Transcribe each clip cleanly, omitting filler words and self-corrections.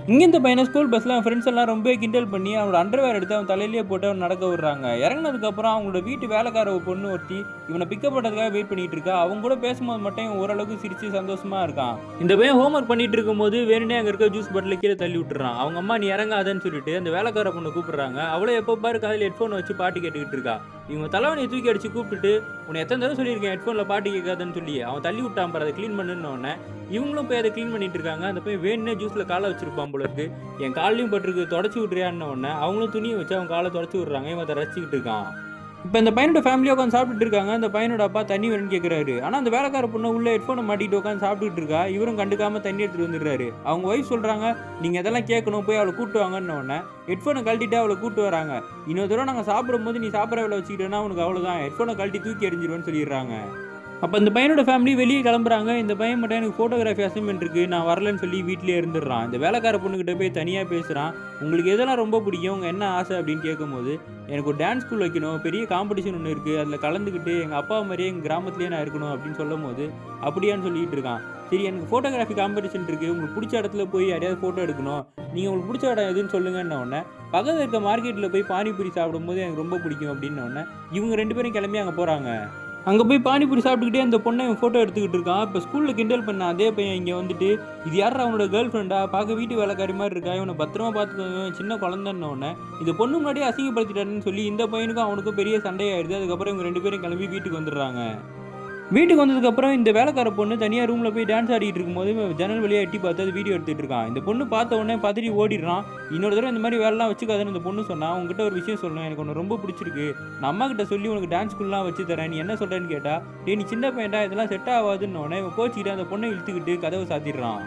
இங்கே இந்த பையனை ஸ்கூல் பஸ்ஸில் ஃப்ரெண்ட்ஸ் எல்லாம் ரொம்ப கிண்டல் பண்ணி அவனோட அண்டர்வேர் எடுத்து அவன் தலையிலேயே போட்டு அவன் நடக்க விடுறாங்க. இறங்கினதுக்கப்புறம் அவங்களோட வீட்டு வேலைக்கார பொண்ணு ஒருத்தி இவனை பிக்கப் பண்ணுறதுக்காக வெயிட் பண்ணிட்டு இருக்கா. அவங்க கூட பேசும்போது மட்டும் இவன் ஓரளவுக்கு சிரிச்சு சந்தோஷமா இருக்கான். இந்த பையன் ஹோம்ஒர்க் பண்ணிட்டு இருக்கும்போது வேணுனே அங்கே இருக்க ஜூஸ் பாட்டில் கீழே தள்ளி விட்டுறான். அவங்க அம்மா நீ இறங்காதன்னு சொல்லிட்டு அந்த வேலைக்கார பொண்ணு கூப்பிடுறாங்க. அவளை எப்போ பாரு காதில் ஹெட்ஃபோன் வச்சு பாட்டு கேட்டுக்கிட்டு இருக்கா. இவங்க தலைவனியை தூக்கி அடிச்சு கூப்பிட்டுட்டு உன்னை எத்தனை தடவை சொல்லியிருக்கேன் ஹெட்ஃபோனில் பாட்டு கேட்காதுன்னு சொல்லி அவன் தள்ளி விட்டான் பாரு, அதை க்ளீன் பண்ணுன்னு உடனே இவங்களும் போய் அதை க்ளீன் பண்ணிட்டு இருக்காங்க. அந்த போய் வேணுனே ஜூஸில் காலை வச்சிருப்பான் போல இருக்கு. என் காலையும் பட்டிருக்கு தொடச்சி விட்றியான்னு உடனே அவங்களும் துணியை வச்சு அவங்க காலை தொடச்சி விட்றாங்க. இவன் அதை ரசிச்சுக்கிட்டு இருக்கான். இப்போ இந்த பையனோட ஃபேமிலியாக உட்காந்து சாப்பிட்டுட்டு இருக்காங்க. அந்த பையனோட அப்பா தண்ணி வேணும்னு கேட்குறாரு. ஆனால் அந்த வேலைக்கார பொண்ணு உள்ள ஹெட்ஃபோனை மாட்டிட்டு உட்காந்து சாப்பிட்டுட்டு இருக்கா. இவரும் கண்டுக்காம தண்ணி எடுத்துட்டு வந்துடுறாரு. அவங்க ஒய்ஃப் சொல்கிறாங்க நீங்கள் இதெல்லாம் கேட்கணும், போய் அவளை கூப்பிட்டு வாங்கன்னு உடனே ஹெட்ஃபோனை கழட்டிட்டு அவளை கூப்பிட்டு வராங்க. இன்னொரு தடவை நாங்கள் சாப்பிடும்போது நீ சாப்பிட்ற வேலை வச்சுக்கிட்டேன்னா உனக்கு அவ்வளோதான், ஹெட்ஃபோனை கழட்டி தூக்கி எறிஞ்சிருவேன்னு சொல்லிடுறாங்க. அப்போ இந்த பையனோட ஃபேமிலி வெளியே கிளம்புறாங்க. இந்த பையன் மட்டும் எனக்கு ஃபோட்டோகிராஃபி அசைன்மெண்ட் இருக்குது நான் வரலன்னு சொல்லி வீட்டிலே இருந்துடுறான். இந்த வேலைக்கார பொண்ணுக்கிட்ட போய் தனியாக பேசுகிறான். உங்களுக்கு எதெல்லாம் ரொம்ப பிடிக்கும், உங்கள் என்ன ஆசை அப்படின்னு கேட்கும்போது எனக்கு ஒரு டான்ஸ் ஸ்கூல் வைக்கணும், பெரிய காம்படிஷன் ஒன்று இருக்குது, அதில் கலந்துக்கிட்டு எங்கள் அப்பா மாதிரியே எங்கள் கிராமத்துலேயே நான் இருக்கணும் அப்படின்னு சொல்லும் போது அப்படியான்னு சொல்லிட்டு இருக்கான். சரி எனக்கு ஃபோட்டோகிராஃபி காம்படிஷன் இருக்குது, உங்களுக்கு பிடிச்ச இடத்துல போய் யாரையாவது ஃபோட்டோ எடுக்கணும், நீங்கள் உங்களுக்கு பிடிச்ச இடம் எதுன்னு சொல்லுங்கன்ன உடனே பக்கத்தில் இருக்க மார்க்கெட்டில் போய் பானிபூரி சாப்பிடும்போது எனக்கு ரொம்ப பிடிக்கும் அப்படின்ன உடனே இவங்க ரெண்டு பேரும் கிளம்பி அங்கே போகிறாங்க. அங்கே போய் பானிபூரி சாப்பிட்டுக்கிட்டே அந்த பொண்ணை இவன் ஃபோட்டோ எடுத்துக்கிட்டு இருக்கான். இப்போ ஸ்கூலில் கிண்டல் பண்ண அதே பையன் இங்கே வந்துட்டு இது யாரா அவனோட கேர்ள் ஃப்ரெண்டா, பார்க்க வீட்டு வேலைக்காரி மாதிரி இருக்கா, இவனை பத்திரமா பார்த்துக்கோங்க சின்ன குழந்தைன்னொன்னே இந்த பொண்ணு முன்னாடியே அசிங்கப்படுத்திட்டாருன்னு சொல்லி இந்த பையனுக்கும் அவனுக்கும் பெரிய சண்டையாயிடுது. அதுக்கப்புறம் இவங்க ரெண்டு பேரும் கிளம்பி வீட்டுக்கு வந்துடுறாங்க. வீட்டுக்கு வந்ததுக்கப்புறம் இந்த வேலைக்கார பொண்ணு தனியாக ரூமில் போய் டான்ஸ் ஆடிட்டு இருக்கும்போது ஜன்னல் வழியாக எட்டி பார்த்து அது வீடியோ எடுத்துகிட்டு இருக்கான். இந்த பொண்ணு பார்த்த உடனே பார்த்துட்டு ஓடிடுறான். இன்னொரு தடவை இந்த மாதிரி வேலைலாம் வச்சுக்காதுன்னு இந்த பொண்ணு சொன்னா உங்ககிட்ட ஒரு விஷயம் சொல்லணும், எனக்கு ஒன்று ரொம்ப பிடிச்சிருக்கு, நான் அம்மா கிட்ட சொல்லி உனக்கு டான்ஸ் ஸ்கூல்லாம் வச்சு தரேன், நீ என்ன சொல்கிறேன்னு கேட்டா நீ சின்ன பையன்டா இதெல்லாம் செட் ஆகாதுன்னு உடனே இவன் கோச்சிக்கிட்டு அந்த பொண்ணை இழுத்துக்கிட்டு கதவை சாத்திடுறான்.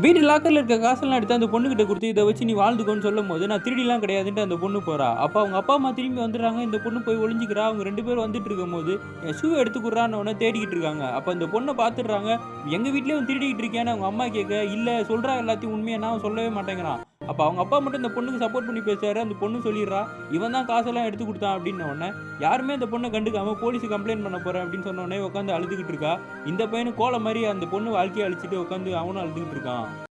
வீட்டு லாக்கரில் இருக்க காசெல்லாம் எடுத்து அந்த பொண்ணுகிட்ட கொடுத்து இதை வச்சு நீ வாழ்ந்துக்கோன்னு சொல்லும் போது நான் திருடிலாம் கிடையாதுன்ட்டு அந்த பொண்ணு போகிறா. அப்போ அவங்க அப்பா அம்மா திரும்பி வந்துடுறாங்க. இந்த பொண்ணு போய் ஒளிஞ்சிக்கிறா. அவங்க ரெண்டு பேரும் வந்துட்டு இருக்கும் போது என் ஷூ எடுத்துக்கிறான்னு உடனே தேடிக்கிட்டு இருக்காங்க. அப்போ அந்த பொண்ணை பார்த்துடுறாங்க. எங்கள் வீட்லேயே வந்து திருடிக்கிட்டு இருக்கேன்னு அவங்க அம்மா கேட்க இல்லை சொல்கிறா எல்லாத்தையும் உண்மையை நான் சொல்லவே மாட்டேங்கிறான். அப்போ அவங்க அப்பா மட்டும் இந்த பொண்ணுக்கு சப்போர்ட் பண்ணி பேசுறாரு. அந்த பொண்ணு சொல்லிடுறா இவன் தான் காசெல்லாம் எடுத்து கொடுத்தான் அப்படின்ன உடனே யாருமே அந்த பொண்ணை கண்டுக்காம போலீஸுக்கு கம்ப்ளைண்ட் பண்ண போகிறேன் அப்படின்னு சொன்ன உடனே உட்காந்து அழுதுகிட்டு இருக்கா. இந்த பையனு கோலை மாதிரி அந்த பொண்ணு வாழ்க்கையை அழிச்சிட்டு உட்காந்து அவனும் அழுதுகிட்டு இருக்கான்.